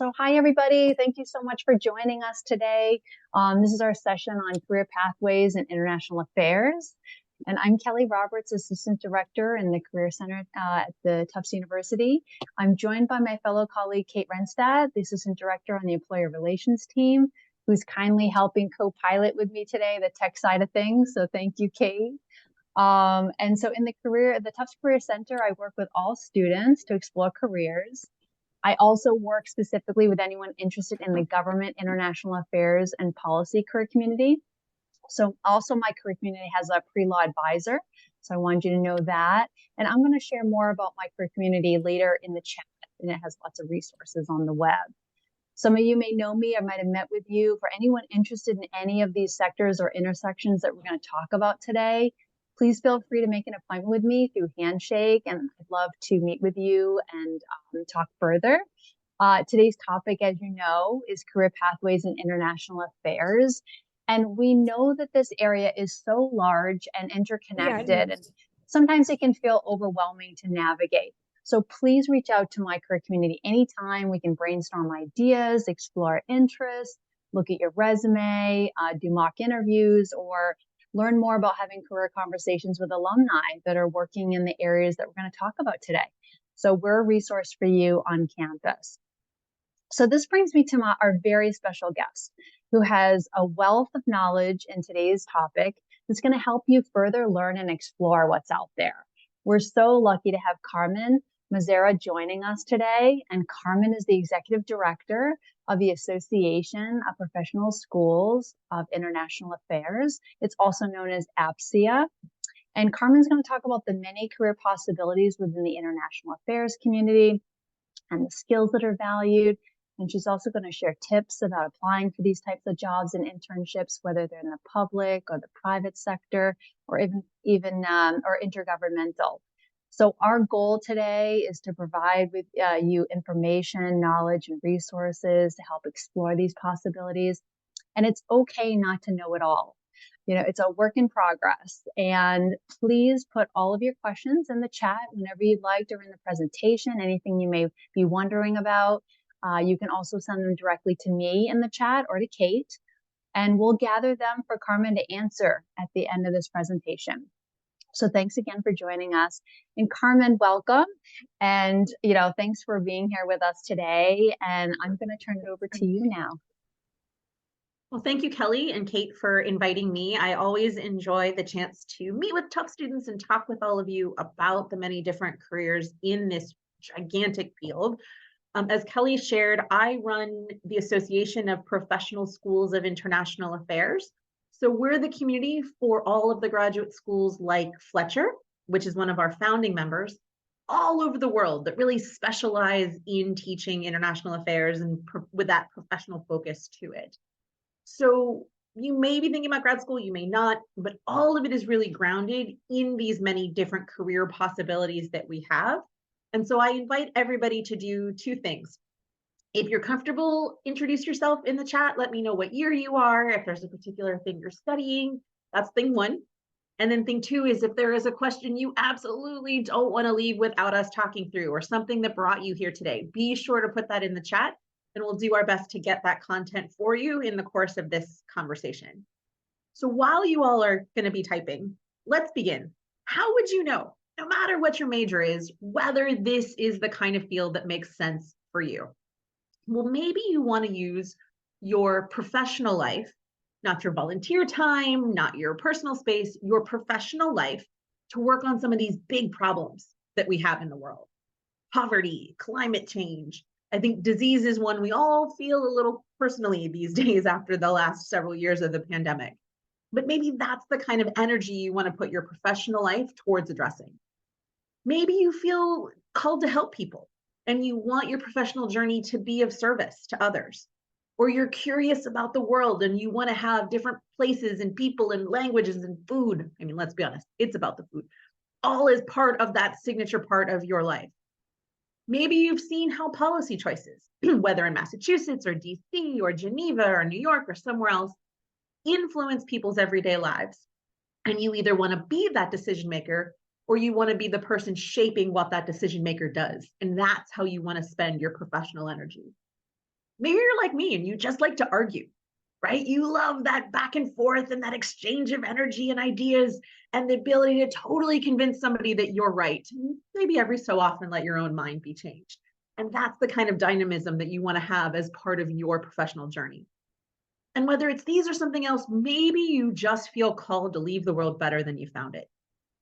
So hi, everybody. Thank you so much for joining us today. This is our session on career pathways and international affairs. And I'm Kelly Roberts, Assistant Director in the Career Center at the Tufts University. I'm joined by my fellow colleague, Kate Renstad, the Assistant Director on the Employer Relations team, who's kindly helping co-pilot with me today, the tech side of things. So thank you, Kate. And so in the Tufts Career Center, I work with all students to explore careers. I also work specifically with anyone interested in the government, international affairs, and policy career community. So also my career community has a pre-law advisor. So I wanted you to know that. And I'm going to share more about my career community later in the chat, and it has lots of resources on the web. Some of you may know me, I might have met with you. For anyone interested in any of these sectors or intersections that we're going to talk about today, please feel free to make an appointment with me through Handshake, and I'd love to meet with you and talk further. Today's topic, as you know, is career pathways in international affairs. And we know that this area is so large and interconnected, and sometimes it can feel overwhelming to navigate. So please reach out to my career community anytime. We can brainstorm ideas, explore interests, look at your resume, do mock interviews, or learn more about having career conversations with alumni that are working in the areas that we're going to talk about today. So we're a resource for you on campus. So this brings me to our very special guest, who has a wealth of knowledge in today's topic that's going to help you further learn and explore what's out there. We're so lucky to have Carmen Mezzera joining us today, and Carmen is the Executive Director of the Association of Professional Schools of International Affairs. It's also known as APSIA. And Carmen's going to talk about the many career possibilities within the international affairs community and the skills that are valued. And she's also going to share tips about applying for these types of jobs and internships, whether they're in the public or the private sector, or even intergovernmental. So our goal today is to provide with you information, knowledge, and resources to help explore these possibilities. And it's okay not to know it all. You know, it's a work in progress. And please put all of your questions in the chat whenever you'd like during the presentation, anything you may be wondering about. You can also send them directly to me in the chat or to Kate, and we'll gather them for Carmen to answer at the end of this presentation. So thanks again for joining us. And Carmen, welcome. And, thanks for being here with us today. And I'm going to turn it over to you now. Well, thank you, Kelly and Kate, for inviting me. I always enjoy the chance to meet with Tufts students and talk with all of you about the many different careers in this gigantic field. As Kelly shared, I run the Association of Professional Schools of International Affairs. So we're the community for all of the graduate schools like Fletcher, which is one of our founding members, all over the world that really specialize in teaching international affairs and with that professional focus to it. So you may be thinking about grad school, you may not, but all of it is really grounded in these many different career possibilities that we have. And so I invite everybody to do two things. If you're comfortable, introduce yourself in the chat. Let me know what year you are, if there's a particular thing you're studying. That's thing one. And then thing two is if there is a question you absolutely don't want to leave without us talking through, or something that brought you here today, be sure to put that in the chat, and we'll do our best to get that content for you in the course of this conversation. So while you all are going to be typing, let's begin. How would you know, no matter what your major is, whether this is the kind of field that makes sense for you? Well, maybe you want to use your professional life, not your volunteer time, not your personal space, your professional life, to work on some of these big problems that we have in the world. Poverty, climate change. I think disease is one we all feel a little personally these days after the last several years of the pandemic. But maybe that's the kind of energy you want to put your professional life towards addressing. Maybe you feel called to help people and you want your professional journey to be of service to others. Or you're curious about the world and you want to have different places and people and languages and food. I mean, let's be honest, it's about the food. All is part of that signature part of your life. Maybe you've seen how policy choices, whether in Massachusetts or DC or Geneva or New York or somewhere else, influence people's everyday lives. And you either want to be that decision maker or you want to be the person shaping what that decision maker does. And that's how you want to spend your professional energy. Maybe you're like me and you just like to argue, right? You love that back and forth and that exchange of energy and ideas and the ability to totally convince somebody that you're right. Maybe every so often let your own mind be changed. And that's the kind of dynamism that you want to have as part of your professional journey. And whether it's these or something else, maybe you just feel called to leave the world better than you found it.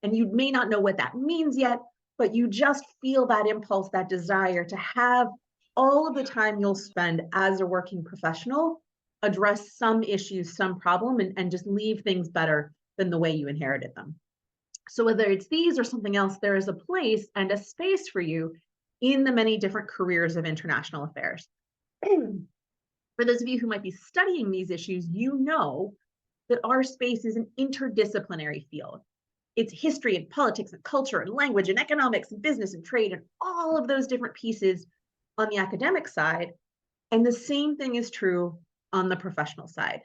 And you may not know what that means yet, but you just feel that impulse, that desire to have all of the time you'll spend as a working professional address some issues, some problem, and just leave things better than the way you inherited them. So whether it's these or something else, there is a place and a space for you in the many different careers of international affairs. For those of you who might be studying these issues, you know that our space is an interdisciplinary field. It's history and politics and culture and language and economics and business and trade and all of those different pieces on the academic side. And the same thing is true on the professional side.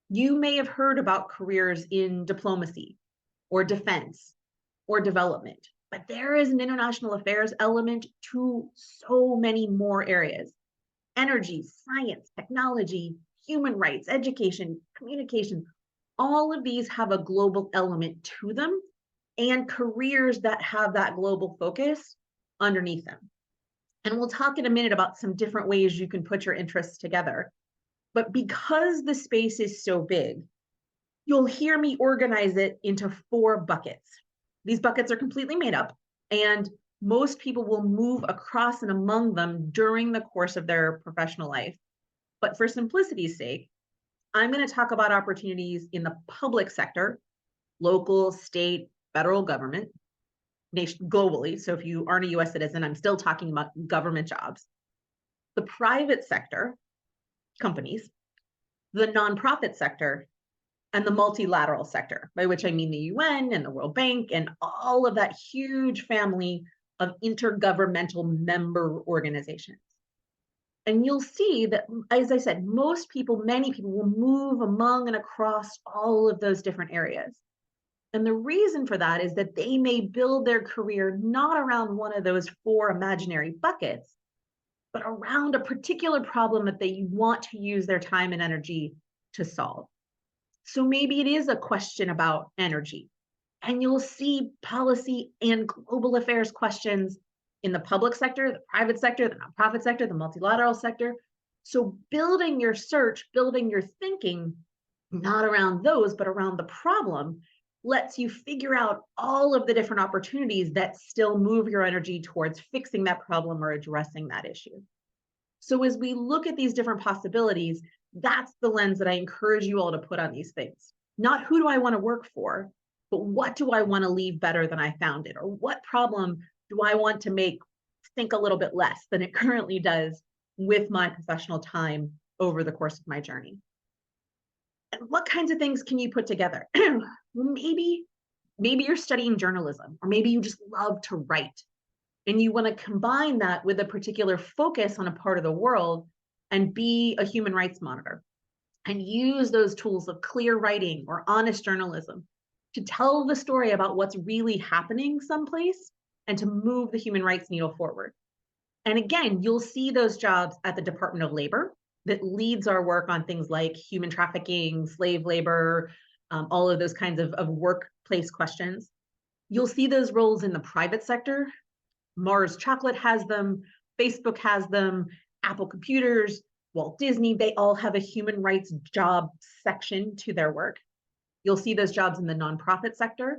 You may have heard about careers in diplomacy or defense or development, but there is an international affairs element to so many more areas. Energy, science, technology, human rights, education, communication, all of these have a global element to them and careers that have that global focus underneath them. And we'll talk in a minute about some different ways you can put your interests together. But because the space is so big, you'll hear me organize it into 4 buckets. These buckets are completely made up, and most people will move across and among them during the course of their professional life. But for simplicity's sake, I'm going to talk about opportunities in the public sector, local, state, federal government, globally. So if you aren't a US citizen, I'm still talking about government jobs. The private sector, companies, the nonprofit sector, and the multilateral sector, by which I mean the UN and the World Bank and all of that huge family of intergovernmental member organizations. And you'll see that, as I said, most people, many people will move among and across all of those different areas. And the reason for that is that they may build their career not around one of those 4 imaginary buckets, but around a particular problem that they want to use their time and energy to solve. So maybe it is a question about energy, and you'll see policy and global affairs questions in the public sector, the private sector, the nonprofit sector, the multilateral sector. So building your search, building your thinking, not around those, but around the problem, lets you figure out all of the different opportunities that still move your energy towards fixing that problem or addressing that issue. So as we look at these different possibilities, that's the lens that I encourage you all to put on these things. Not who do I want to work for, but what do I want to leave better than I found it? Or what problem do I want to make think a little bit less than it currently does with my professional time over the course of my journey? And what kinds of things can you put together? maybe you're studying journalism, or maybe you just love to write and you want to combine that with a particular focus on a part of the world and be a human rights monitor and use those tools of clear writing or honest journalism to tell the story about what's really happening someplace and to move the human rights needle forward. And again, you'll see those jobs at the Department of Labor that leads our work on things like human trafficking, slave labor, all of those kinds of workplace questions. You'll see those roles in the private sector. Mars Chocolate has them, Facebook has them, Apple Computers, Walt Disney, they all have a human rights job section to their work. You'll see those jobs in the nonprofit sector.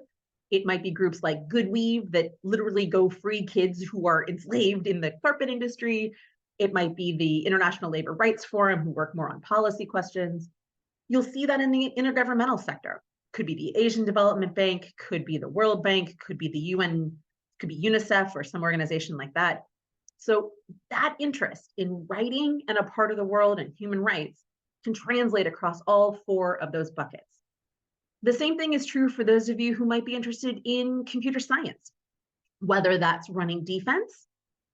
It might be groups like Goodweave that literally go free kids who are enslaved in the carpet industry. It might be the International Labor Rights Forum who work more on policy questions. You'll see that in the intergovernmental sector. Could be the Asian Development Bank, could be the World Bank, could be the UN, could be UNICEF or some organization like that. So that interest in writing and a part of the world and human rights can translate across all 4 of those buckets. The same thing is true for those of you who might be interested in computer science, whether that's running defense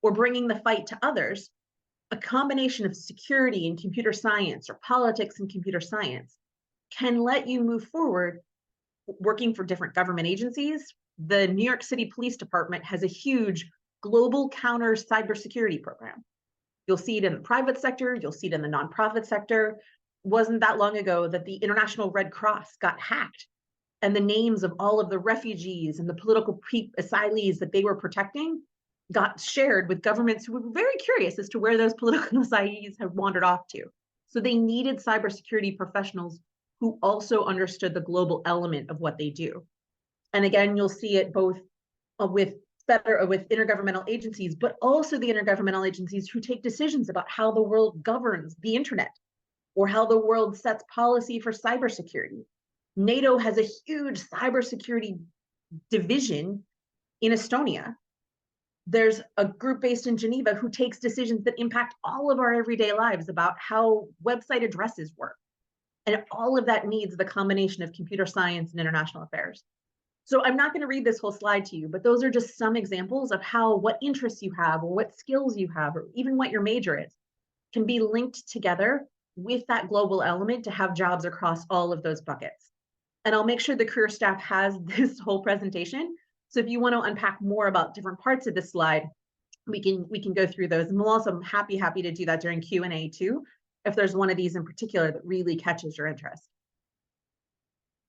or bringing the fight to others. A combination of security and computer science or politics and computer science can let you move forward working for different government agencies. The New York City Police Department has a huge global counter cybersecurity program. You'll see it in the private sector, you'll see it in the nonprofit sector. Wasn't that long ago that the International Red Cross got hacked, and the names of all of the refugees and the political asylees that they were protecting got shared with governments who were very curious as to where those political asylees had wandered off to. So they needed cybersecurity professionals who also understood the global element of what they do. And again, you'll see it both with intergovernmental agencies, but also the intergovernmental agencies who take decisions about how the world governs the internet or how the world sets policy for cybersecurity. NATO has a huge cybersecurity division in Estonia. There's a group based in Geneva who takes decisions that impact all of our everyday lives about how website addresses work. And all of that needs the combination of computer science and international affairs. So I'm not going to read this whole slide to you, but those are just some examples of how what interests you have or what skills you have, or even what your major is, can be linked together with that global element to have jobs across all of those buckets. And I'll make sure the career staff has this whole presentation. So if you want to unpack more about different parts of this slide, we can go through those. And we'll also happy to do that during Q&A too, if there's one of these in particular that really catches your interest.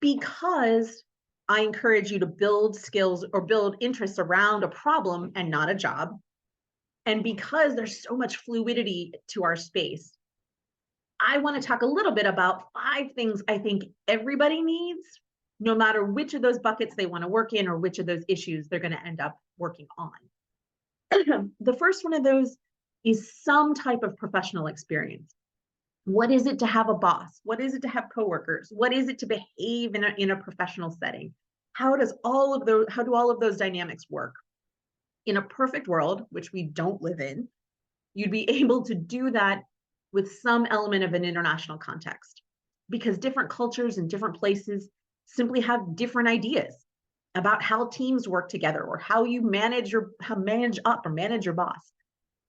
Because I encourage you to build skills or build interests around a problem and not a job. And because there's so much fluidity to our space, I want to talk a little bit about 5 things I think everybody needs, no matter which of those buckets they want to work in or which of those issues they're going to end up working on. The first one of those is some type of professional experience. What is it to have a boss? What is it to have coworkers? What is it to behave in a professional setting? How do all of those dynamics work? In a perfect world, which we don't live in, you'd be able to do that with some element of an international context, because different cultures and different places simply have different ideas about how teams work together or how you manage your boss.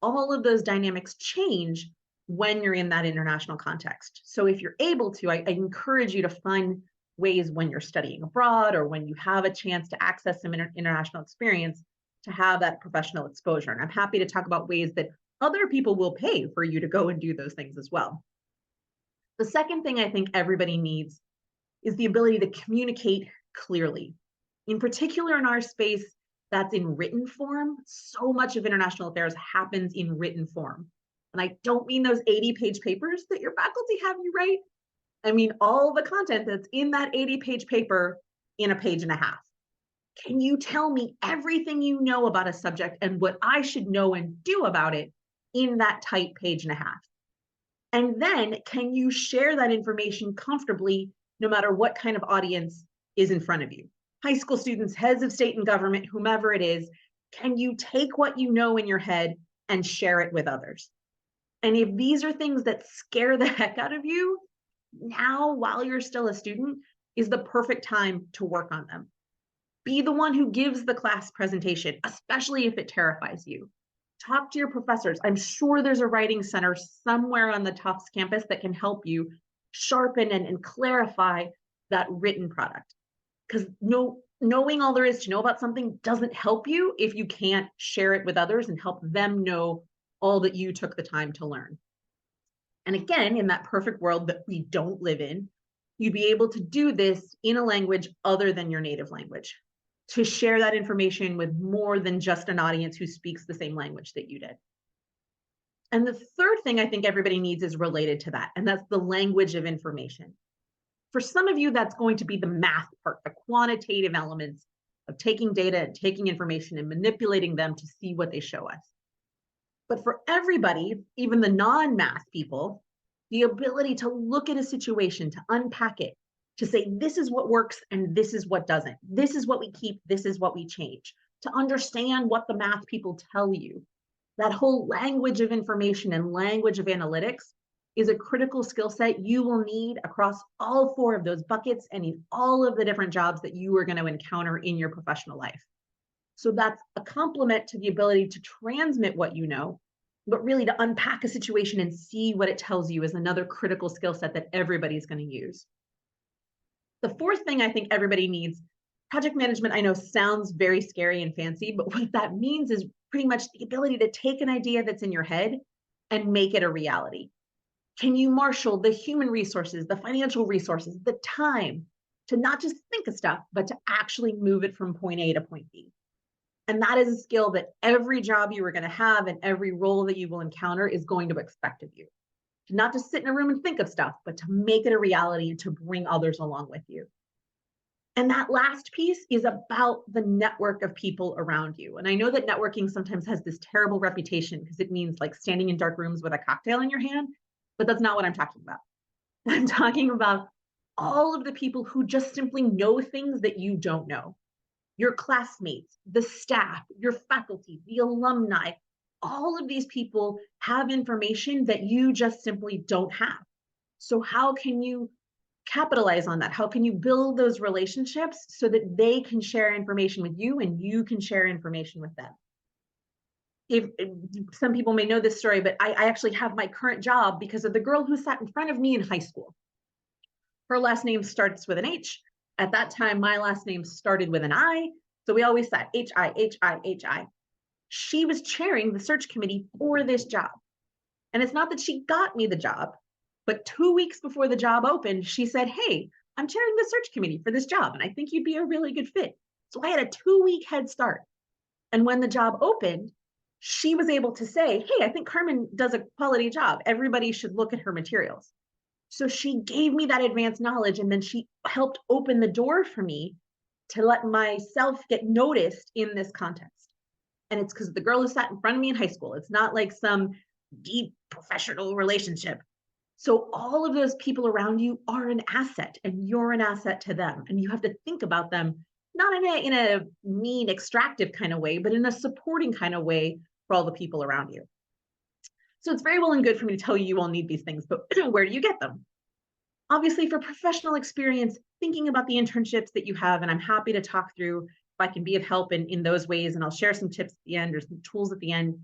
All of those dynamics change when you're in that international context. So if you're able to, I encourage you to find ways when you're studying abroad or when you have a chance to access some international experience to have that professional exposure. And I'm happy to talk about ways that other people will pay for you to go and do those things as well. The second thing I think everybody needs is the ability to communicate clearly. In particular, in our space that's in written form, so much of international affairs happens in written form. And I don't mean those 80-page papers that your faculty have you write. I mean all the content that's in that 80-page paper in a page and a half. Can you tell me everything you know about a subject and what I should know and do about it in that tight page and a half? And then can you share that information comfortably no matter what kind of audience is in front of you? High school students, heads of state and government, whomever it is, can you take what you know in your head and share it with others? And if these are things that scare the heck out of you, now while you're still a student is the perfect time to work on them. Be the one who gives the class presentation, especially if it terrifies you. Talk to your professors. I'm sure there's a writing center somewhere on the Tufts campus that can help you sharpen and clarify that written product. Because knowing all there is to know about something doesn't help you if you can't share it with others and help them know all that you took the time to learn. And again, in that perfect world that we don't live in, you'd be able to do this in a language other than your native language, to share that information with more than just an audience who speaks the same language that you did. And the third thing I think everybody needs is related to that, and that's the language of information. For some of you, that's going to be the math part, the quantitative elements of taking data and taking information and manipulating them to see what they show us. But for everybody, even the non-math people, the ability to look at a situation, to unpack it, to say, this is what works and this is what doesn't. This is what we keep, this is what we change. To understand what the math people tell you. That whole language of information and language of analytics is a critical skill set you will need across all 4 of those buckets and in all of the different jobs that you are going to encounter in your professional life. So that's a complement to the ability to transmit what you know, but really to unpack a situation and see what it tells you is another critical skill set that everybody's going to use. The fourth thing I think everybody needs, project management, I know sounds very scary and fancy, but what that means is pretty much the ability to take an idea that's in your head and make it a reality? Can you marshal the human resources, the financial resources, the time to not just think of stuff, but to actually move it from point A to point B? And that is a skill that every job you are going to have and every role that you will encounter is going to expect of you. To not just sit in a room and think of stuff, but to make it a reality and to bring others along with you. And that last piece is about the network of people around you. And I know that networking sometimes has this terrible reputation because it means like standing in dark rooms with a cocktail in your hand, but that's not what I'm talking about. I'm talking about all of the people who just simply know things that you don't know. Your classmates, the staff, your faculty, the alumni, all of these people have information that you just simply don't have. So how can you capitalize on that? How can you build those relationships so that they can share information with you and you can share information with them? If some people may know this story, but I actually have my current job because of the girl who sat in front of me in high school. Her last name starts with an H. At that time, my last name started with an I. So we always said H-I, H-I, H-I. She was chairing the search committee for this job. And it's not that she got me the job, but 2 weeks before the job opened, she said, hey, I'm chairing the search committee for this job, and I think you'd be a really good fit. So I had a 2-week head start. And when the job opened, she was able to say, hey, I think Carmen does a quality job. Everybody should look at her materials. So she gave me that advanced knowledge, and then she helped open the door for me to let myself get noticed in this context. And it's because the girl who sat in front of me in high school. It's not like some deep professional relationship. So all of those people around you are an asset, and you're an asset to them. And you have to think about them, not in a mean, extractive kind of way, but in a supporting kind of way for all the people around you. So it's very well and good for me to tell you you all need these things, but where do you get them? Obviously, for professional experience, thinking about the internships that you have, and I'm happy to talk through if I can be of help in those ways, and I'll share some tips at the end or some tools at the end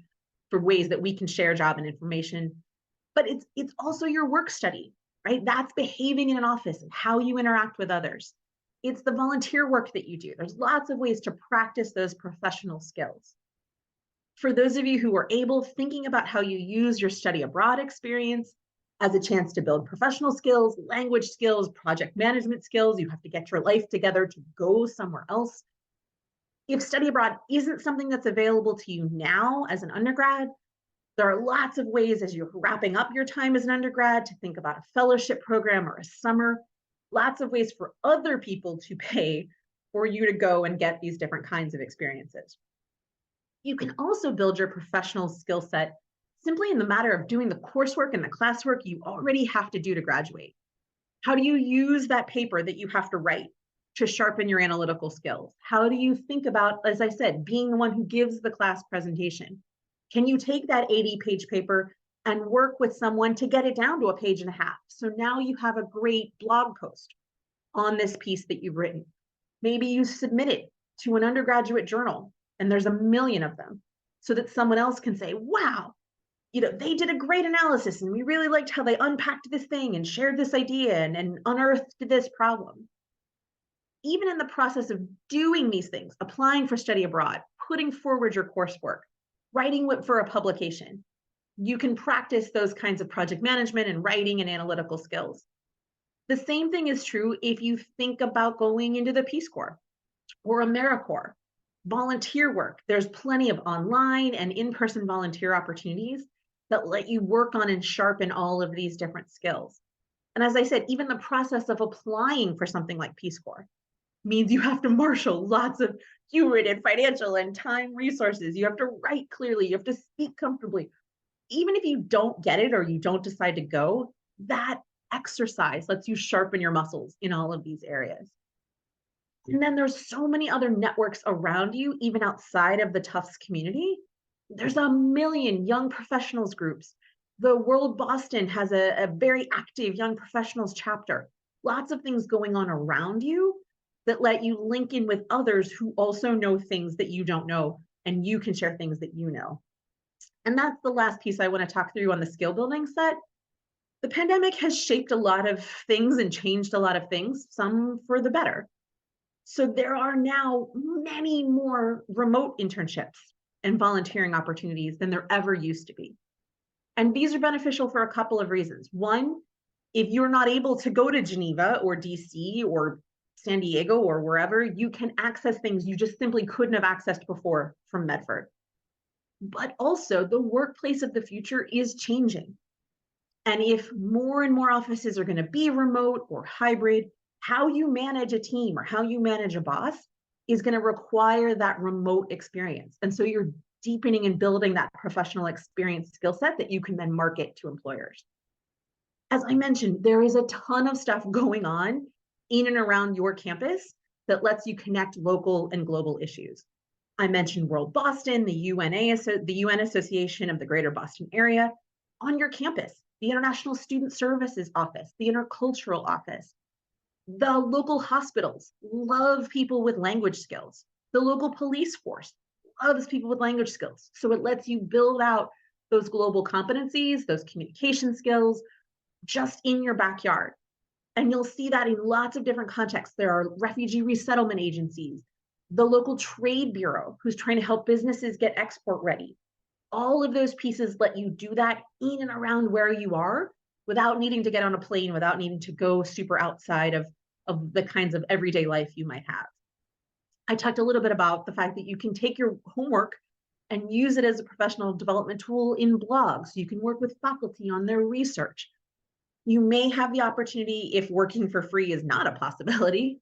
for ways that we can share job and information. But it's also your work study, right? That's behaving in an office and how you interact with others. It's the volunteer work that you do. There's lots of ways to practice those professional skills. For those of you who are able, thinking about how you use your study abroad experience as a chance to build professional skills, language skills, project management skills. You have to get your life together to go somewhere else. If study abroad isn't something that's available to you now as an undergrad, there are lots of ways as you're wrapping up your time as an undergrad to think about a fellowship program or a summer. Lots of ways for other people to pay for you to go and get these different kinds of experiences. You can also build your professional skill set simply in the matter of doing the coursework and the classwork you already have to do to graduate. How do you use that paper that you have to write to sharpen your analytical skills? How do you think about, as I said, being the one who gives the class presentation? Can you take that 80-page paper and work with someone to get it down to a page and a half? So now you have a great blog post on this piece that you've written. Maybe you submit it to an undergraduate journal, and there's a million of them, so that someone else can say, wow, they did a great analysis, and we really liked how they unpacked this thing and shared this idea and unearthed this problem. Even in the process of doing these things, applying for study abroad, putting forward your coursework, writing for a publication, you can practice those kinds of project management and writing and analytical skills. The same thing is true if you think about going into the Peace Corps or AmeriCorps. Volunteer work, there's plenty of online and in-person volunteer opportunities that let you work on and sharpen all of these different skills. And as I said, even the process of applying for something like Peace Corps means you have to marshal lots of human and financial and time resources. You have to write clearly, you have to speak comfortably. Even if you don't get it or you don't decide to go, that exercise lets you sharpen your muscles in all of these areas. And then there's so many other networks around you, even outside of the Tufts community. There's a million young professionals groups. The World Boston has a very active young professionals chapter. Lots of things going on around you that let you link in with others who also know things that you don't know, and you can share things that you know. And that's the last piece I want to talk through on the skill building set. The pandemic has shaped a lot of things and changed a lot of things, some for the better. So there are now many more remote internships and volunteering opportunities than there ever used to be. And these are beneficial for a couple of reasons. One, if you're not able to go to Geneva or DC or San Diego or wherever, you can access things you just simply couldn't have accessed before from Medford. But also, the workplace of the future is changing. And if more and more offices are going to be remote or hybrid, how you manage a team or how you manage a boss is going to require that remote experience. And so you're deepening and building that professional experience skill set that you can then market to employers. As I mentioned, there is a ton of stuff going on in and around your campus that lets you connect local and global issues. I mentioned World Boston, the UN Association of the Greater Boston Area on your campus, the International Student Services Office, the Intercultural Office. The local hospitals love people with language skills. The local police force loves people with language skills. So it lets you build out those global competencies, those communication skills, just in your backyard. And you'll see that in lots of different contexts. There are refugee resettlement agencies, the local trade bureau who's trying to help businesses get export ready. All of those pieces let you do that in and around where you are without needing to get on a plane, without needing to go super outside of the kinds of everyday life you might have. I talked a little bit about the fact that you can take your homework and use it as a professional development tool in blogs. You can work with faculty on their research. You may have the opportunity, if working for free is not a possibility,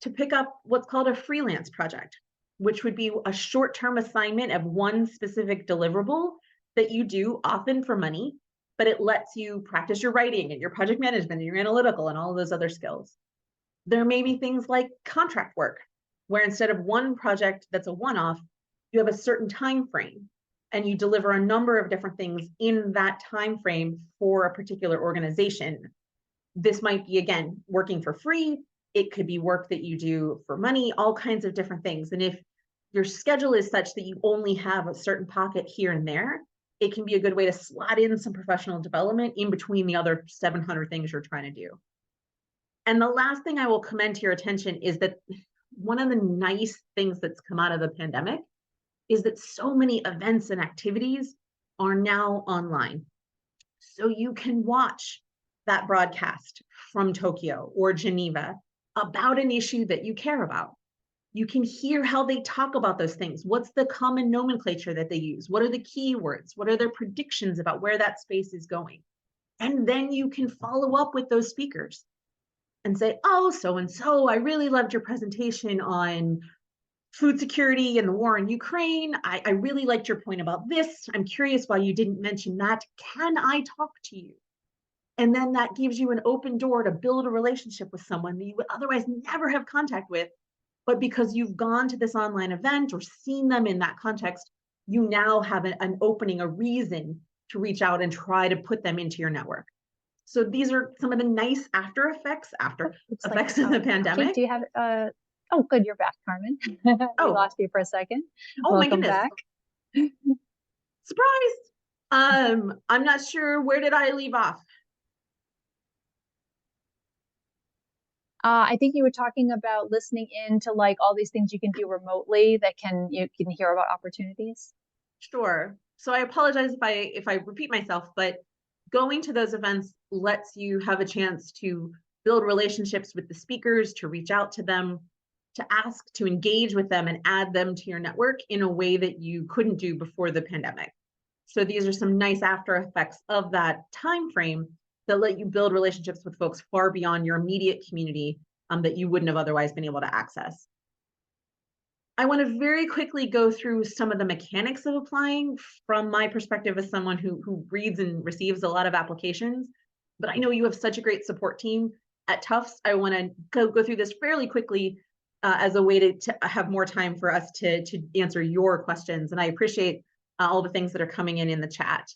to pick up what's called a freelance project, which would be a short-term assignment of one specific deliverable that you do often for money, but it lets you practice your writing and your project management and your analytical and all of those other skills. There may be things like contract work, where instead of one project that's a one-off, you have a certain time frame and you deliver a number of different things in that time frame for a particular organization. This might be, again, working for free. It could be work that you do for money, all kinds of different things. And if your schedule is such that you only have a certain pocket here and there, it can be a good way to slot in some professional development in between the other 700 things you're trying to do. And the last thing I will commend to your attention is that one of the nice things that's come out of the pandemic is that so many events and activities are now online. So you can watch that broadcast from Tokyo or Geneva about an issue that you care about. You can hear how they talk about those things. What's the common nomenclature that they use? What are the keywords? What are their predictions about where that space is going? And then you can follow up with those speakers and say, oh, so-and-so, I really loved your presentation on food security and the war in Ukraine. I really liked your point about this. I'm curious why you didn't mention that. Can I talk to you? And then that gives you an open door to build a relationship with someone that you would otherwise never have contact with. But because you've gone to this online event or seen them in that context, you now have an opening, a reason to reach out and try to put them into your network. So these are some of the nice after effects of the pandemic. Kate, do you have oh, good, you're back, Carmen. We lost you for a second. Oh, welcome my goodness. Back. Surprise. I'm not sure, where did I leave off? I think you were talking about listening in to like all these things you can do remotely that you can hear about opportunities. Sure. So I apologize if I repeat myself, but going to those events lets you have a chance to build relationships with the speakers, to reach out to them, to ask, to engage with them and add them to your network in a way that you couldn't do before the pandemic. So these are some nice after effects of that time frame that let you build relationships with folks far beyond your immediate community that you wouldn't have otherwise been able to access. I want to very quickly go through some of the mechanics of applying from my perspective as someone who reads and receives a lot of applications, but I know you have such a great support team at Tufts. I want to go through this fairly quickly as a way to have more time for us to answer your questions. And I appreciate all the things that are coming in the chat.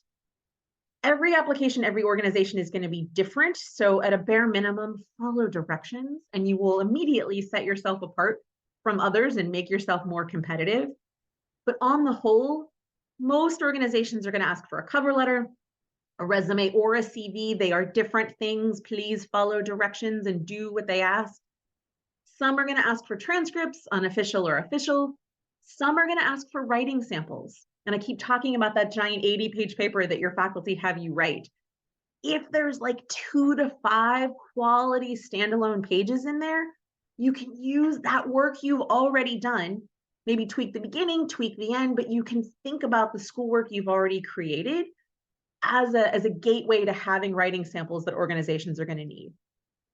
Every application, every organization is going to be different. So at a bare minimum, follow directions and you will immediately set yourself apart from others and make yourself more competitive. But on the whole, most organizations are going to ask for a cover letter, a resume, or a CV. They are different things. Please follow directions and do what they ask. Some are going to ask for transcripts, unofficial or official. Some are going to ask for writing samples. and I keep talking about that giant 80-page paper that your faculty have you write, if there's like 2 to 5 quality standalone pages in there, you can use that work you've already done, maybe tweak the beginning, tweak the end, but you can think about the schoolwork you've already created as a gateway to having writing samples that organizations are going to need.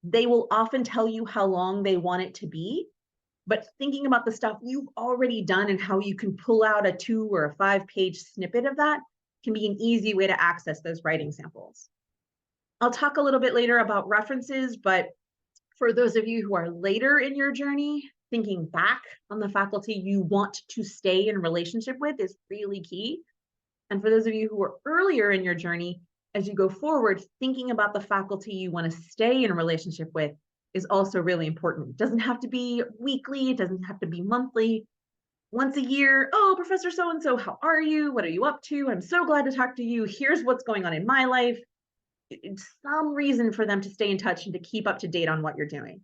They will often tell you how long they want it to be, but thinking about the stuff you've already done and how you can pull out a 2 or a 5-page snippet of that can be an easy way to access those writing samples. I'll talk a little bit later about references, but for those of you who are later in your journey, thinking back on the faculty you want to stay in relationship with is really key. And for those of you who are earlier in your journey, as you go forward, thinking about the faculty you want to stay in a relationship with is also really important. It doesn't have to be weekly, it doesn't have to be monthly. Once a year, oh, Professor so-and-so, how are you? What are you up to? I'm so glad to talk to you. Here's what's going on in my life. It's some reason for them to stay in touch and to keep up to date on what you're doing.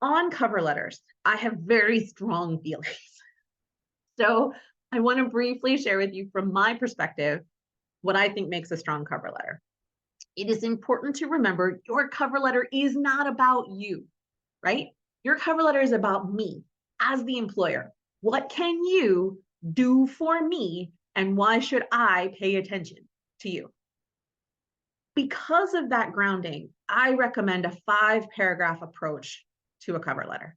On cover letters, I have very strong feelings. So I want to briefly share with you from my perspective what I think makes a strong cover letter. It is important to remember your cover letter is not about you, right? Your cover letter is about me as the employer. What can you do for me, and why should I pay attention to you? Because of that grounding, I recommend a 5-paragraph approach to a cover letter.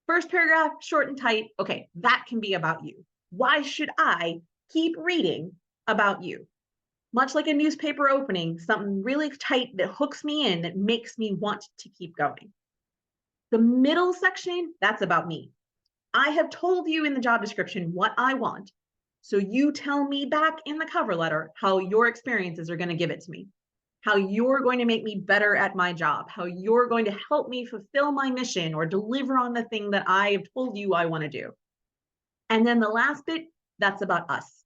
First paragraph, short and tight. Okay, that can be about you. Why should I keep reading about you? Much like a newspaper opening, something really tight that hooks me in, that makes me want to keep going. The middle section, that's about me. I have told you in the job description what I want, so you tell me back in the cover letter how your experiences are going to give it to me, how you're going to make me better at my job, how you're going to help me fulfill my mission or deliver on the thing that I have told you I want to do. And then the last bit, that's about us.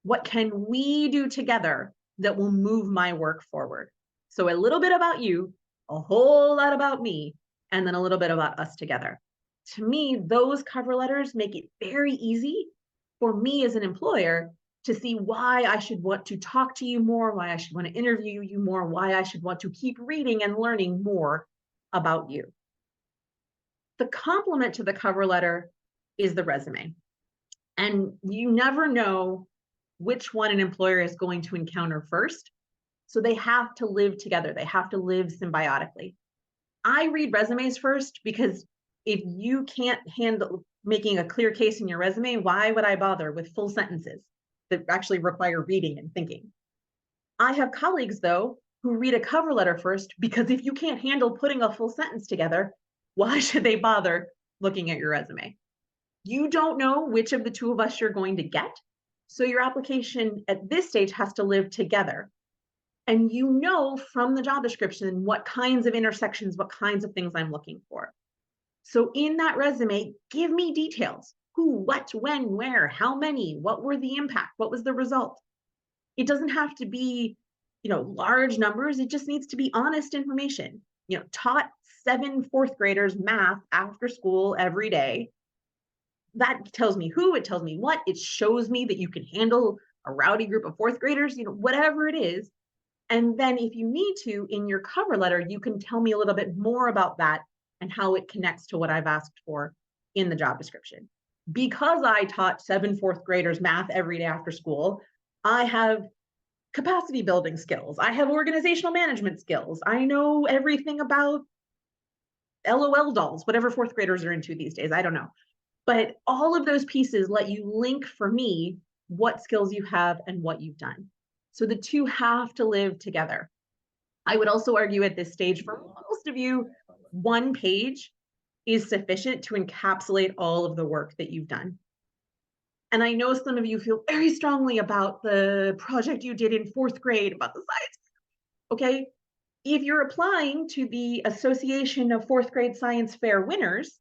What can we do together that will move my work forward? So a little bit about you, a whole lot about me, and then a little bit about us together. To me, those cover letters make it very easy for me as an employer to see why I should want to talk to you more, why I should want to interview you more, why I should want to keep reading and learning more about you. The complement to the cover letter is the resume. And you never know which one an employer is going to encounter first. So they have to live together. They have to live symbiotically. I read resumes first because if you can't handle making a clear case in your resume, why would I bother with full sentences that actually require reading and thinking? I have colleagues, though, who read a cover letter first because if you can't handle putting a full sentence together, why should they bother looking at your resume? You don't know which of the two of us you're going to get. So your application at this stage has to live together. And you know from the job description what kinds of intersections, what kinds of things I'm looking for. So in that resume, give me details. Who, what, when, where, how many, what were the impact, what was the result? It doesn't have to be, large numbers. It just needs to be honest information. Taught 7 fourth graders math after school every day. That tells me who, it tells me what, it shows me that you can handle a rowdy group of fourth graders, whatever it is. And then if you need to, in your cover letter, you can tell me a little bit more about that and how it connects to what I've asked for in the job description. Because I taught 7 fourth graders math every day after school, I have capacity building skills. I have organizational management skills. I know everything about LOL dolls, whatever fourth graders are into these days. I don't know. But all of those pieces let you link for me what skills you have and what you've done. So the two have to live together. I would also argue at this stage, for most of you, 1 page is sufficient to encapsulate all of the work that you've done. And I know some of you feel very strongly about the project you did in 4th grade, about the science. Okay, if you're applying to the Association of 4th Grade Science Fair winners,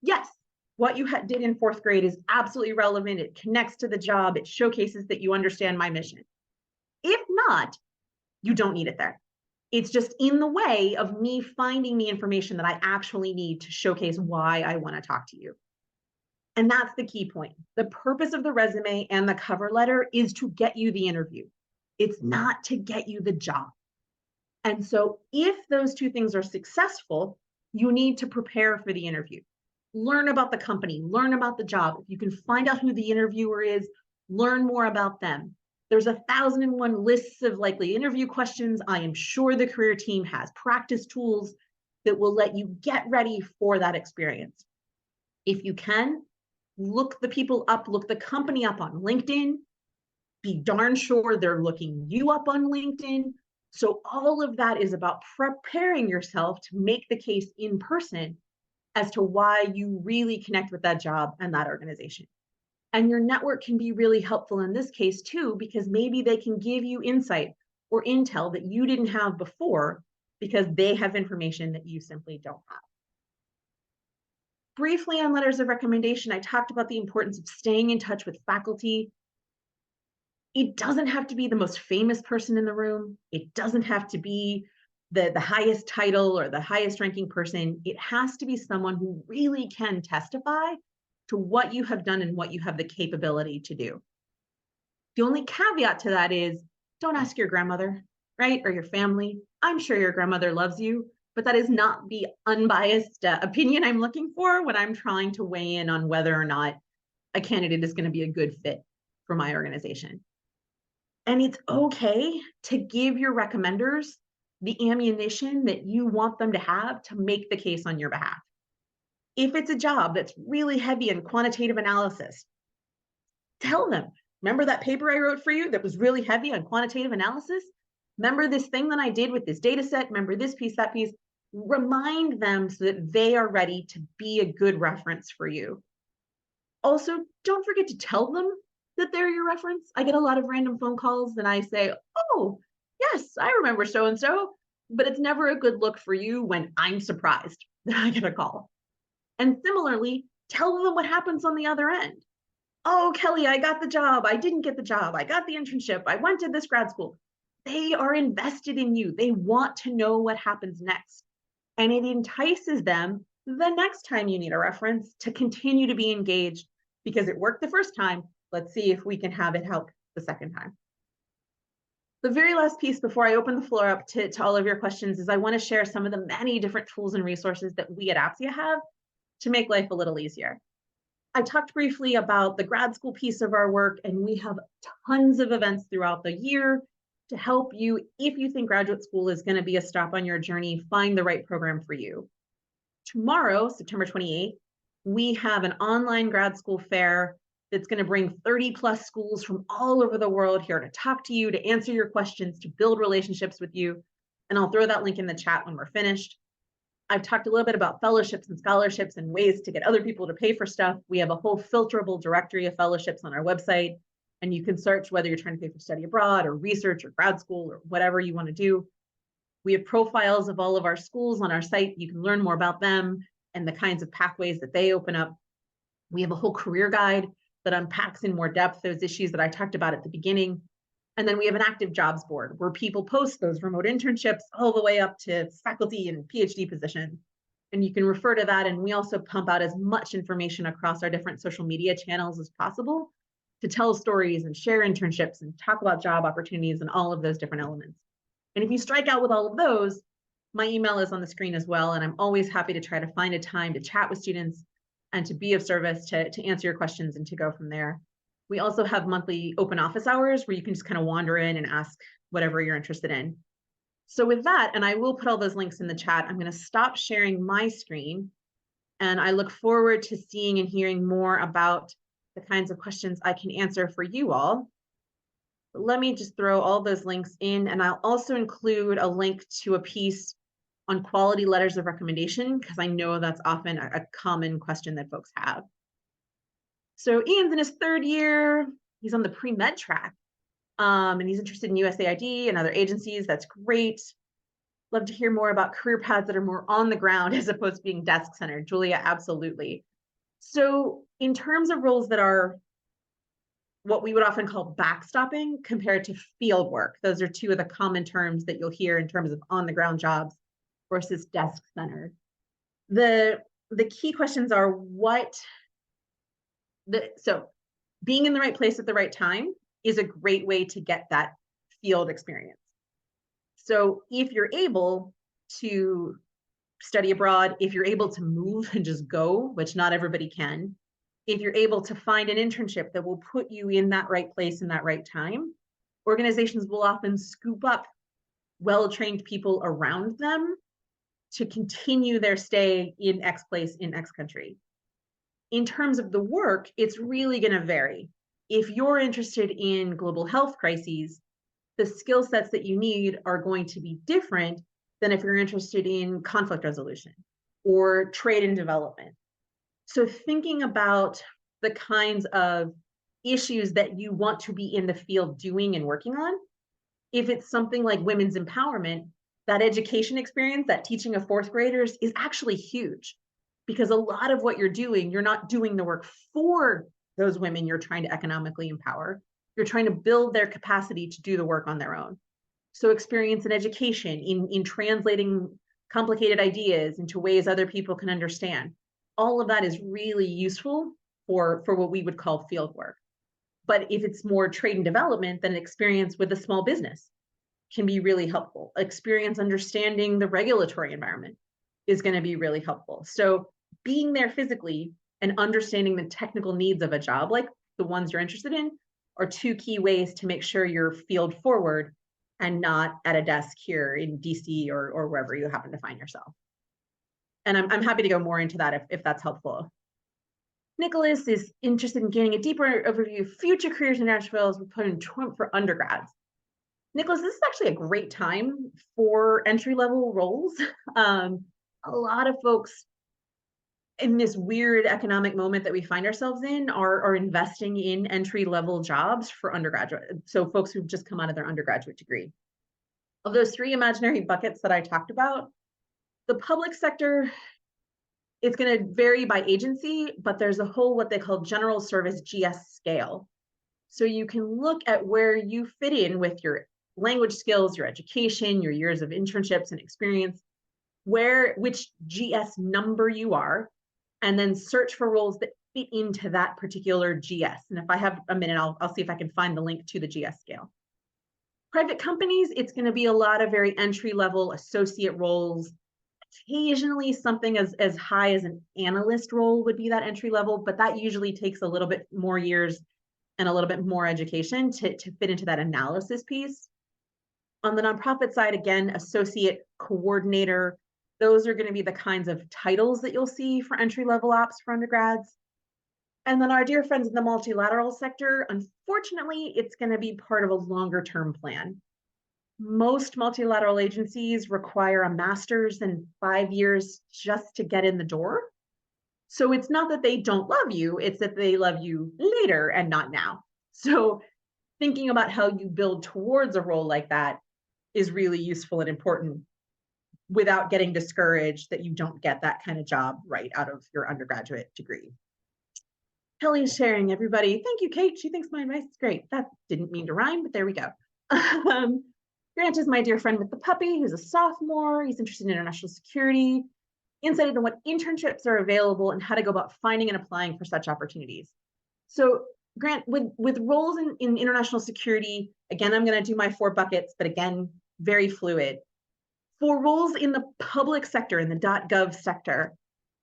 yes, what you did in 4th grade is absolutely relevant. It connects to the job. It showcases that you understand my mission. If not, you don't need it there. It's just in the way of me finding the information that I actually need to showcase why I want to talk to you. And that's the key point. The purpose of the resume and the cover letter is to get you the interview. It's not to get you the job. And so if those two things are successful, you need to prepare for the interview. Learn about the company, learn about the job. If you can find out who the interviewer is, learn more about them. There's 1,001 lists of likely interview questions. I am sure the career team has practice tools that will let you get ready for that experience. If you can, look the people up, look the company up on LinkedIn. Be darn sure they're looking you up on LinkedIn. So all of that is about preparing yourself to make the case in person as to why you really connect with that job and that organization. And your network can be really helpful in this case too, because maybe they can give you insight or intel that you didn't have before because they have information that you simply don't have. Briefly on letters of recommendation, I talked about the importance of staying in touch with faculty. It doesn't have to be the most famous person in the room. It doesn't have to be the highest title or the highest ranking person. It has to be someone who really can testify to what you have done and what you have the capability to do. The only caveat to that is don't ask your grandmother, right? Or your family. I'm sure your grandmother loves you, but that is not the unbiased opinion I'm looking for when I'm trying to weigh in on whether or not a candidate is going to be a good fit for my organization. And it's okay to give your recommenders the ammunition that you want them to have to make the case on your behalf. If it's a job that's really heavy in quantitative analysis, tell them, remember that paper I wrote for you that was really heavy on quantitative analysis? Remember this thing that I did with this data set? Remember this piece, that piece? Remind them so that they are ready to be a good reference for you. Also, don't forget to tell them that they're your reference. I get a lot of random phone calls and I say, oh, yes, I remember so-and-so, but it's never a good look for you when I'm surprised that I get a call. And similarly, tell them what happens on the other end. Oh, Kelly, I got the job. I didn't get the job. I got the internship. I went to this grad school. They are invested in you. They want to know what happens next. And it entices them the next time you need a reference to continue to be engaged because it worked the first time. Let's see if we can have it help the second time. The very last piece before I open the floor up to all of your questions is I want to share some of the many different tools and resources that we at APSIA have to make life a little easier. I talked briefly about the grad school piece of our work, and we have tons of events throughout the year to help you, if you think graduate school is going to be a stop on your journey, find the right program for you. Tomorrow, September 28th, we have an online grad school fair that's going to bring 30 plus schools from all over the world here to talk to you, to answer your questions, to build relationships with you. And I'll throw that link in the chat when we're finished. I've talked a little bit about fellowships and scholarships and ways to get other people to pay for stuff. We have a whole filterable directory of fellowships on our website, and you can search whether you're trying to pay for study abroad or research or grad school or whatever you want to do. We have profiles of all of our schools on our site. You can learn more about them and the kinds of pathways that they open up. We have a whole career guide that unpacks in more depth those issues that I talked about at the beginning. And then we have an active jobs board where people post those remote internships all the way up to faculty and PhD positions. And you can refer to that. And we also pump out as much information across our different social media channels as possible to tell stories and share internships and talk about job opportunities and all of those different elements. And if you strike out with all of those, my email is on the screen as well. And I'm always happy to try to find a time to chat with students and to be of service to answer your questions and to go from there. We also have monthly open office hours where you can just kind of wander in and ask whatever you're interested in. So with that, and I will put all those links in the chat, I'm going to stop sharing my screen. And I look forward to seeing and hearing more about the kinds of questions I can answer for you all. But let me just throw all those links in, and I'll also include a link to a piece on quality letters of recommendation, because I know that's often a common question that folks have. So Ian's in his third year. He's on the pre-med track, and he's interested in USAID and other agencies. That's great. Love to hear more about career paths that are more on the ground as opposed to being desk-centered. Julia, absolutely. So in terms of roles that are what we would often call backstopping compared to field work, those are two of the common terms that you'll hear in terms of on-the-ground jobs versus desk-centered. The key questions are what So being in the right place at the right time is a great way to get that field experience. So if you're able to study abroad, if you're able to move and just go, which not everybody can, if you're able to find an internship that will put you in that right place in that right time, organizations will often scoop up well-trained people around them to continue their stay in X place in X country. In terms of the work, it's really going to vary. If you're interested in global health crises, the skill sets that you need are going to be different than if you're interested in conflict resolution or trade and development. So thinking about the kinds of issues that you want to be in the field doing and working on, if it's something like women's empowerment, that education experience, that teaching of fourth graders is actually huge, because a lot of what you're doing, you're not doing the work for those women you're trying to economically empower. You're trying to build their capacity to do the work on their own. So experience in education, in translating complicated ideas into ways other people can understand. All of that is really useful for what we would call field work. But if it's more trade and development, then experience with a small business can be really helpful. Experience understanding the regulatory environment is going to be really helpful. So being there physically and understanding the technical needs of a job like the ones you're interested in are two key ways to make sure you're field forward and not at a desk here in DC or wherever you happen to find yourself. And I'm happy to go more into that if that's helpful. Nicholas is interested in gaining a deeper overview of future careers in Nashville as we put in for undergrads. Nicholas, this is actually a great time for entry-level roles. A lot of folks in this weird economic moment that we find ourselves in are investing in entry-level jobs for undergraduate. So folks who've just come out of their undergraduate degree. Of those three imaginary buckets that I talked about, the public sector, it's going to vary by agency, but there's a whole what they call general service GS scale. So you can look at where you fit in with your language skills, your education, your years of internships and experience, which GS number you are, and then search for roles that fit into that particular GS. And if I have a minute, I'll see if I can find the link to the GS scale. Private companies, it's going to be a lot of very entry-level associate roles. Occasionally something as high as an analyst role would be that entry level, but that usually takes a little bit more years and a little bit more education to fit into that analysis piece. On the nonprofit side, again, associate coordinator, those are going to be the kinds of titles that you'll see for entry-level ops for undergrads. And then our dear friends in the multilateral sector, unfortunately, it's going to be part of a longer-term plan. Most multilateral agencies require a master's and 5 years just to get in the door. So it's not that they don't love you, it's that they love you later and not now. So thinking about how you build towards a role like that is really useful and important without getting discouraged that you don't get that kind of job right out of your undergraduate degree. Kelly's sharing, everybody. Thank you, Kate. She thinks my advice is great. That didn't mean to rhyme, but there we go. Grant is my dear friend with the puppy, who's a sophomore. He's interested in international security, insight into what internships are available, and how to go about finding and applying for such opportunities. So Grant, with roles in international security, again, I'm going to do my 4 buckets, but again, very fluid. For roles in the public sector, in the .gov sector,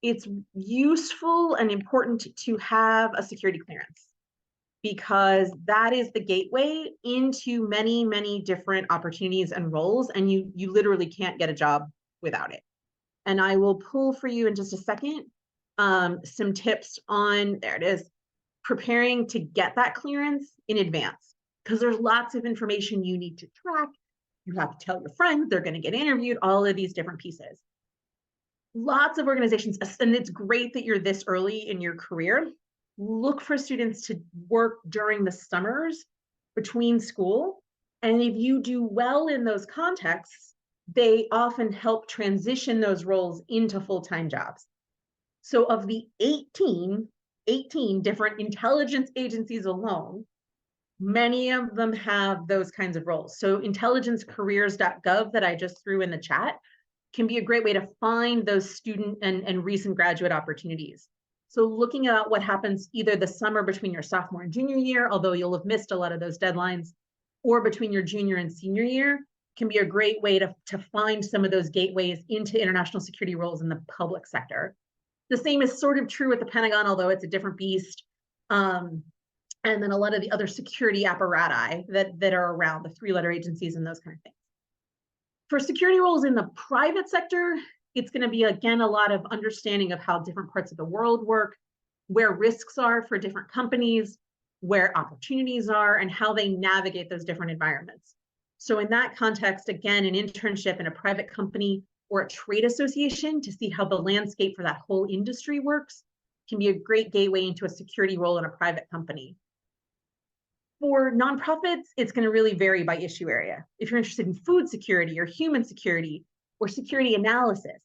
it's useful and important to have a security clearance, because that is the gateway into many, many different opportunities and roles, and you literally can't get a job without it. And I will pull for you in just a second some tips on, there it is, preparing to get that clearance in advance, because there's lots of information you need to track. You have to tell your friends, they're going to get interviewed, all of these different pieces. Lots of organizations, and it's great that you're this early in your career, look for students to work during the summers between school. And if you do well in those contexts, they often help transition those roles into full-time jobs. So of the 18 different intelligence agencies alone, many of them have those kinds of roles. So intelligencecareers.gov that I just threw in the chat can be a great way to find those student and recent graduate opportunities. So looking at what happens either the summer between your sophomore and junior year, although you'll have missed a lot of those deadlines, or between your junior and senior year, can be a great way to find some of those gateways into international security roles in the public sector. The same is sort of true with the Pentagon, although it's a different beast. And then a lot of the other security apparati that are around, the three-letter agencies and those kind of things. For security roles in the private sector, it's going to be, again, a lot of understanding of how different parts of the world work, where risks are for different companies, where opportunities are, and how they navigate those different environments. So in that context, again, an internship in a private company or a trade association to see how the landscape for that whole industry works can be a great gateway into a security role in a private company. For nonprofits, it's going to really vary by issue area. If you're interested in food security or human security or security analysis,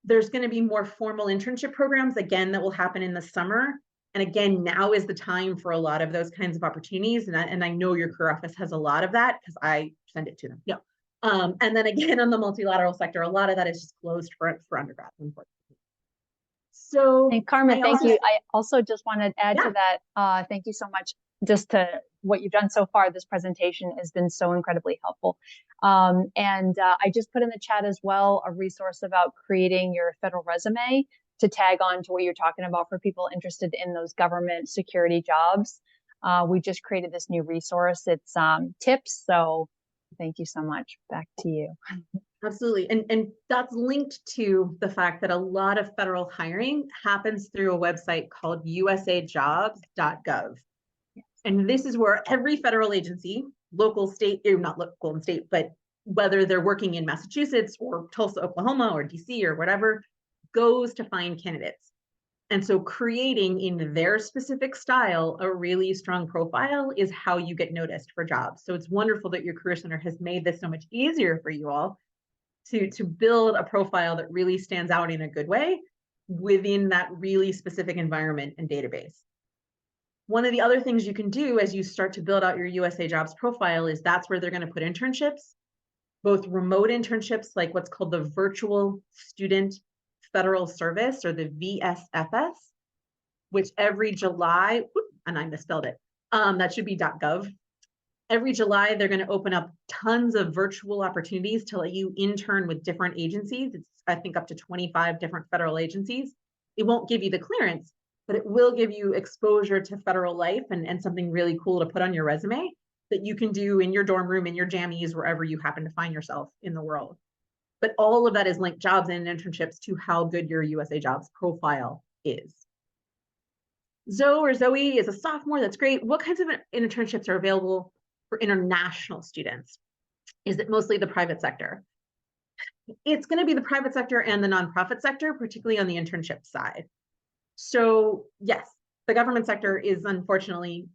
there's going to be more formal internship programs, again, that will happen in the summer. And again, now is the time for a lot of those kinds of opportunities. And I know your career office has a lot of that because I send it to them. Yeah. And then again, on the multilateral sector, a lot of that is just closed for undergrads, unfortunately. So, and Carmen, thank you. I also just wanted to add to that. Thank you so much just to what you've done so far. This presentation has been so incredibly helpful. And I just put in the chat as well a resource about creating your federal resume to tag on to what you're talking about for people interested in those government security jobs. We just created this new resource. It's tips. So thank you so much. Back to you. Absolutely. And that's linked to the fact that a lot of federal hiring happens through a website called usajobs.gov. Yes. And this is where every federal agency, local, state, or not local and state, but whether they're working in Massachusetts or Tulsa, Oklahoma, or DC or whatever, goes to find candidates. And so creating in their specific style a really strong profile is how you get noticed for jobs. So it's wonderful that your Career Center has made this so much easier for you all to build a profile that really stands out in a good way within that really specific environment and database. One of the other things you can do as you start to build out your USA Jobs profile is that's where they're going to put internships, both remote internships like what's called the Virtual Student Federal Service, or the VSFS, which every July, and I misspelled it, that should be .gov. Every July, they're going to open up tons of virtual opportunities to let you intern with different agencies. It's, I think, up to 25 different federal agencies. It won't give you the clearance, but it will give you exposure to federal life and something really cool to put on your resume that you can do in your dorm room, in your jammies, wherever you happen to find yourself in the world. But all of that is linked jobs and internships to how good your USA Jobs profile is. Zoe is a sophomore. That's great. What kinds of internships are available for international students? Is it mostly the private sector? It's going to be the private sector and the nonprofit sector, particularly on the internship side. So yes, the government sector is unfortunately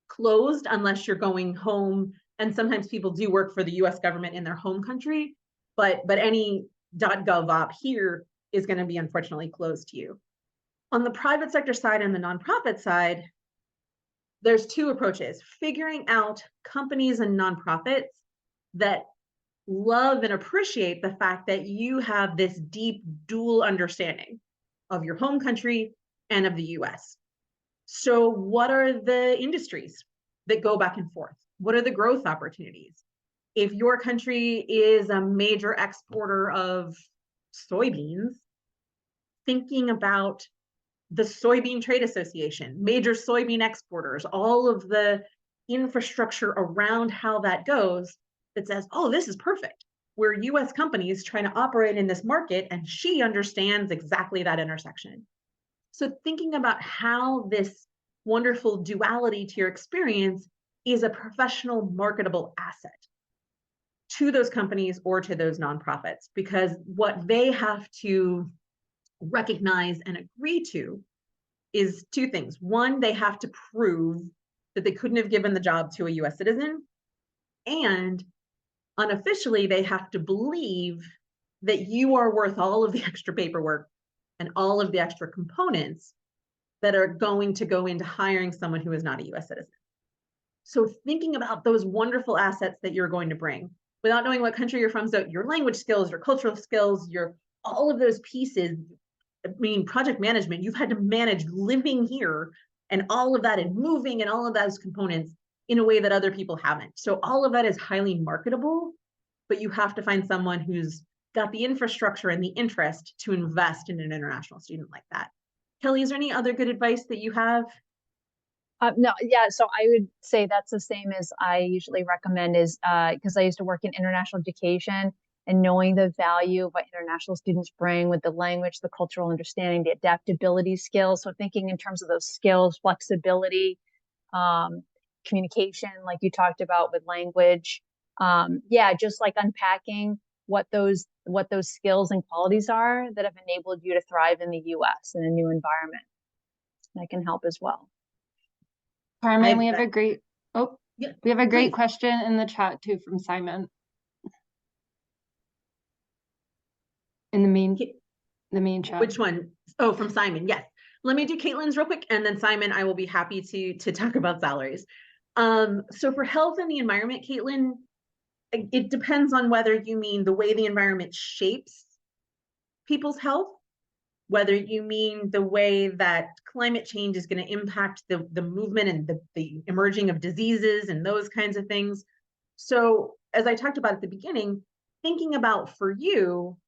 closed unless you're going home. And sometimes people do work for the US government in their home country, but any .gov op here is going to be unfortunately closed to you. On the private sector side and the nonprofit side, there's two approaches: figuring out companies and nonprofits that love and appreciate the fact that you have this deep dual understanding of your home country and of the US. So what are the industries that go back and forth? What are the growth opportunities? If your country is a major exporter of soybeans, thinking about the Soybean Trade Association, major soybean exporters, all of the infrastructure around how that goes that says, oh, this is perfect. We're US companies trying to operate in this market, and she understands exactly that intersection. So thinking about how this wonderful duality to your experience is a professional marketable asset to those companies or to those nonprofits, because what they have to recognize and agree to is two things. One, they have to prove that they couldn't have given the job to a US citizen, and unofficially, they have to believe that you are worth all of the extra paperwork and all of the extra components that are going to go into hiring someone who is not a US citizen. So thinking about those wonderful assets that you're going to bring, without knowing what country you're from, so your language skills, your cultural skills, your all of those pieces, project management, you've had to manage living here and all of that and moving and all of those components in a way that other people haven't. So all of that is highly marketable, but you have to find someone who's got the infrastructure and the interest to invest in an international student like that. Kelly, is there any other good advice that you have? No, yeah, so I would say that's the same as I usually recommend is because I used to work in international education, and knowing the value of what international students bring with the language, the cultural understanding, the adaptability skills. So thinking in terms of those skills, flexibility, communication, like you talked about with language. Yeah, just like unpacking what those skills and qualities are that have enabled you to thrive in the US in a new environment. That can help as well. Carmen, we have a great Please. question in the chat too from Simon. In the main chat. Which one? Oh, from Simon. Yes. Let me do Caitlin's real quick, and then Simon, I will be happy to talk about salaries. So for health and the environment, Caitlin, it depends on whether you mean the way the environment shapes people's health, whether you mean the way that climate change is going to impact the movement and the emerging of diseases and those kinds of things. So as I talked about at the beginning, thinking about for you,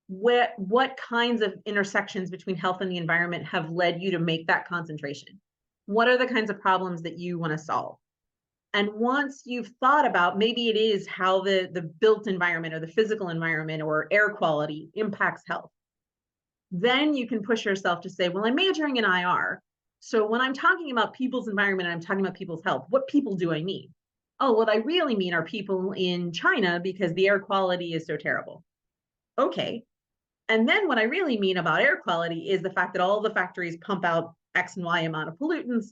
what kinds of intersections between health and the environment have led you to make that concentration? What are the kinds of problems that you want to solve? And once you've thought about, maybe it is how the built environment or the physical environment or air quality impacts health, then you can push yourself to say, well, I'm majoring in IR. So when I'm talking about people's environment and I'm talking about people's health, what people do I mean? Oh, what I really mean are people in China because the air quality is so terrible. Okay. And then what I really mean about air quality is the fact that all the factories pump out X and Y amount of pollutants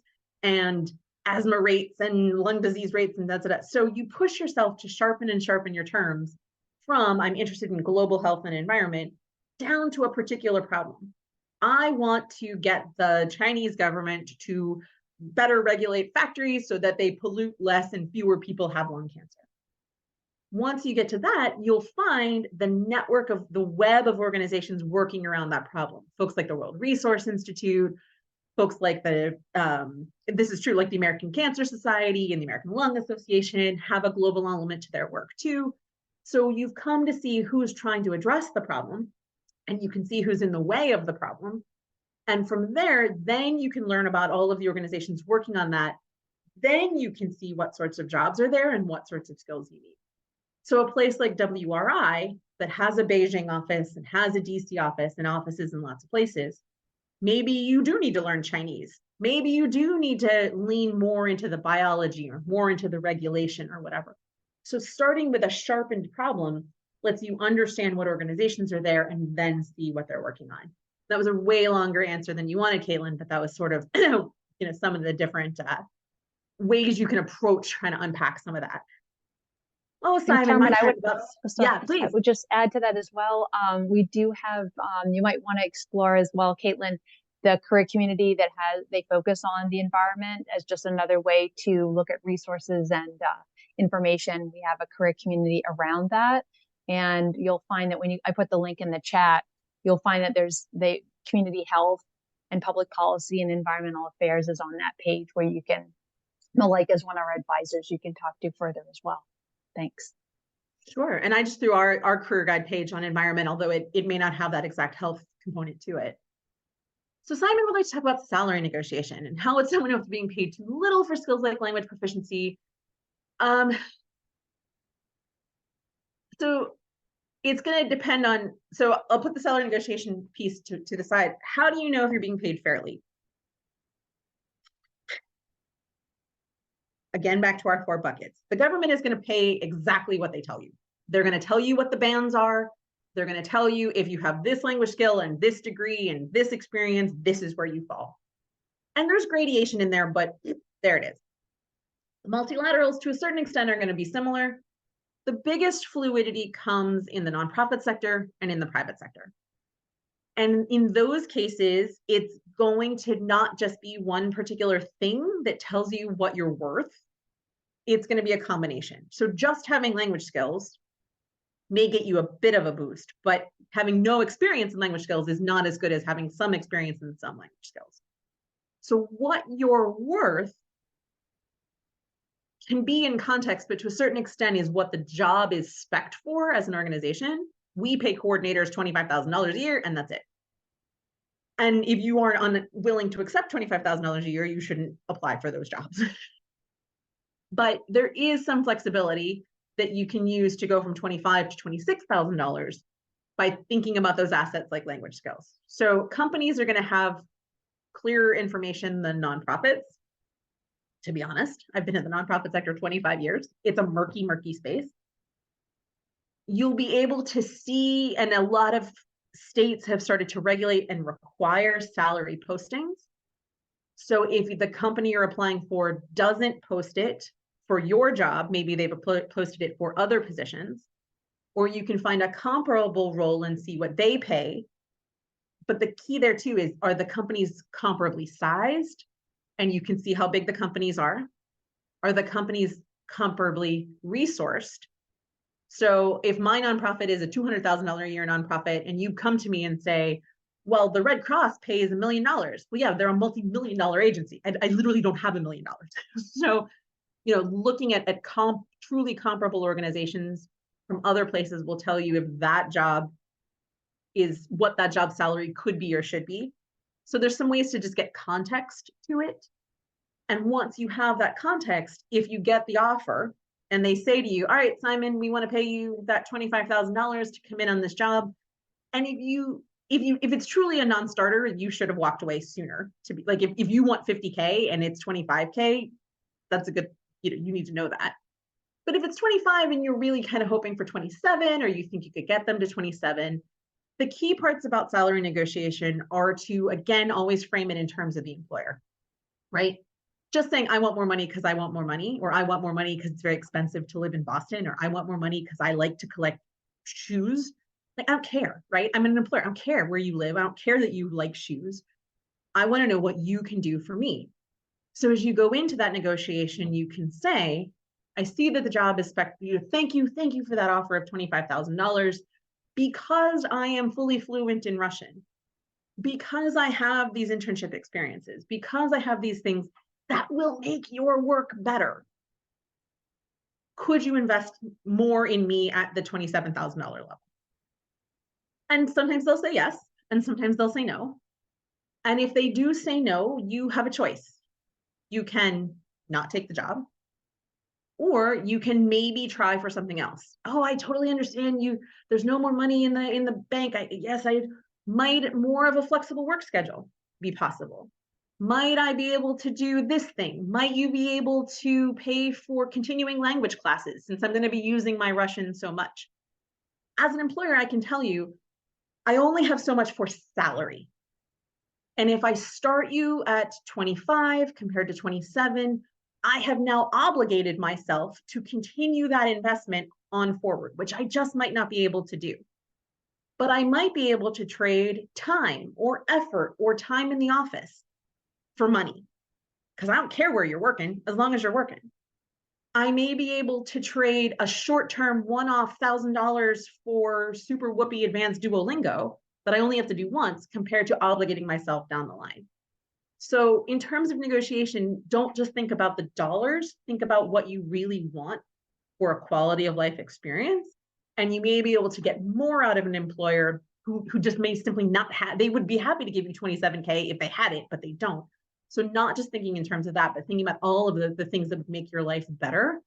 and asthma rates and lung disease rates and that's. So you push yourself to sharpen and sharpen your terms from I'm interested in global health and environment down to a particular problem. I want to get the Chinese government to better regulate factories so that they pollute less and fewer people have lung cancer. Once you get to that, you'll find the network of the web of organizations working around that problem. Folks like the World Resource Institute, folks like this is true, like the American Cancer Society and the American Lung Association have a global element to their work too. So you've come to see who's trying to address the problem, and you can see who's in the way of the problem. And from there, then you can learn about all of the organizations working on that. Then you can see what sorts of jobs are there and what sorts of skills you need. So a place like WRI that has a Beijing office and has a DC office and offices in lots of places, maybe you do need to learn Chinese. Maybe you do need to lean more into the biology or more into the regulation or whatever. So starting with a sharpened problem lets you understand what organizations are there and then see what they're working on. That was a way longer answer than you wanted, Caitlin, but that was sort of some of the different ways you can approach trying to unpack some of that. Oh, Simon, Carmen, please. I would just add to that as well. We do have, you might want to explore as well, Caitlin, the career community that they focus on the environment as just another way to look at resources and information. We have a career community around that. And you'll find that I put the link in the chat, you'll find that there's the community health and public policy and environmental affairs is on that page where you can, Malika is one of our advisors you can talk to further as well. Thanks. Sure. And I just threw our career guide page on environment, although it may not have that exact health component to it. So Simon would like to talk about salary negotiation and how would someone know if being paid too little for skills like language proficiency. So it's going to depend on, so I'll put the salary negotiation piece to the side. How do you know if you're being paid fairly? Again, back to our 4 buckets. The government is going to pay exactly what they tell you. They're going to tell you what the bands are. They're going to tell you if you have this language skill and this degree and this experience, this is where you fall. And there's gradation in there, but there it is. The multilaterals, to a certain extent, are going to be similar. The biggest fluidity comes in the nonprofit sector and in the private sector. And in those cases, it's going to not just be one particular thing that tells you what you're worth. It's going to be a combination. So just having language skills may get you a bit of a boost, but having no experience in language skills is not as good as having some experience in some language skills. So what you're worth can be in context, but to a certain extent is what the job is spec'd for as an organization. We pay coordinators $25,000 a year, and that's it. And if you are unwilling to accept $25,000 a year, you shouldn't apply for those jobs. But there is some flexibility that you can use to go from $25,000 to $26,000 by thinking about those assets like language skills. So companies are going to have clearer information than nonprofits. To be honest, I've been in the nonprofit sector 25 years. It's a murky, murky space. You'll be able to see, and a lot of states have started to regulate and require salary postings. So if the company you're applying for doesn't post it for your job, maybe they've posted it for other positions, or you can find a comparable role and see what they pay. But the key there too is, are the companies comparably sized? And you can see how big the companies are. Are the companies comparably resourced? So if my nonprofit is a $200,000 a year nonprofit, and you come to me and say, well, the Red Cross pays $1 million. Well, yeah, they're a multi-million-dollar agency. I literally don't have $1 million. So, you know, looking at truly comparable organizations from other places will tell you if that job is what that job salary could be or should be. So there's some ways to just get context to it. And once you have that context, if you get the offer and they say to you, all right, Simon, we want to pay you that $25,000 to come in on this job. And if it's truly a non-starter, you should have walked away sooner. To be like, if you want 50K and it's 25K, that's a good, you need to know that. But if it's 25 and you're really kind of hoping for 27, or you think you could get them to 27, the key parts about salary negotiation are to, again, always frame it in terms of the employer, right? Just saying, I want more money because I want more money, or I want more money because it's very expensive to live in Boston, or I want more money because I like to collect shoes. Like, I don't care, right? I'm an employer. I don't care where you live. I don't care that you like shoes. I want to know what you can do for me. So as you go into that negotiation, you can say, I see that the job is thank you for that offer of $25,000 because I am fully fluent in Russian, because I have these internship experiences, because I have these things that will make your work better. Could you invest more in me at the $27,000 level? And sometimes they'll say yes, and sometimes they'll say no. And if they do say no, you have a choice. You can not take the job, or you can maybe try for something else. Oh, I totally understand you. There's no more money in the bank. I might more of a flexible work schedule be possible. Might I be able to do this thing? Might you be able to pay for continuing language classes since I'm going to be using my Russian so much? As an employer, I can tell you, I only have so much for salary. And if I start you at 25 compared to 27, I have now obligated myself to continue that investment on forward, which I just might not be able to do. But I might be able to trade time or effort or time in the office for money, because I don't care where you're working as long as you're working. I may be able to trade a short-term one-off $1,000 for super whoopee advanced Duolingo that I only have to do once compared to obligating myself down the line. So in terms of negotiation, don't just think about the dollars, think about what you really want for a quality of life experience. And you may be able to get more out of an employer who just may simply not have, they would be happy to give you 27K if they had it, but they don't. So not just thinking in terms of that, but thinking about all of the things that would make your life better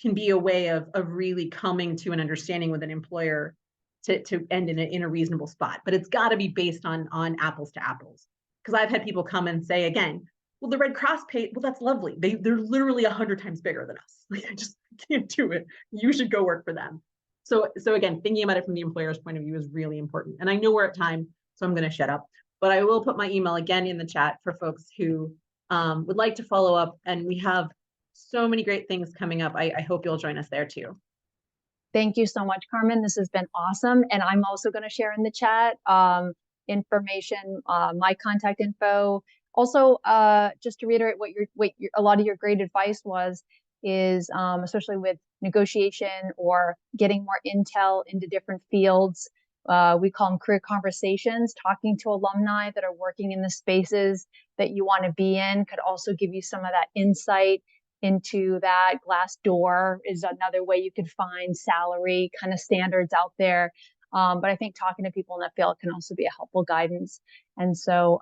can be a way of really coming to an understanding with an employer to end in a reasonable spot. But it's got to be based on apples to apples. Because I've had people come and say, again, well, the Red Cross paid, well, that's lovely. They're literally 100 times bigger than us. Like, I just can't do it. You should go work for them. So again, thinking about it from the employer's point of view is really important. And I know we're at time, so I'm going to shut up. But I will put my email again in the chat for folks who would like to follow up. And we have so many great things coming up. I hope you'll join us there too. Thank you so much, Carmen. This has been awesome. And I'm also going to share in the chat information, my contact info. Also, just to reiterate what a lot of your great advice was, is, especially with negotiation or getting more intel into different fields. We call them career conversations. Talking to alumni that are working in the spaces that you want to be in could also give you some of that insight into that. Glassdoor is another way you could find salary kind of standards out there. But I think talking to people in that field can also be a helpful guidance. And so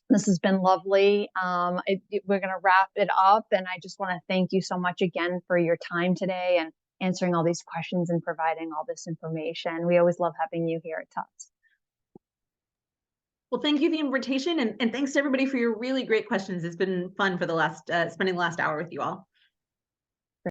this has been lovely. We're going to wrap it up, and I just want to thank you so much again for your time today and answering all these questions and providing all this information. We always love having you here at Tufts. Well, thank you for the invitation, and thanks to everybody for your really great questions. It's been fun for the last spending the last hour with you all.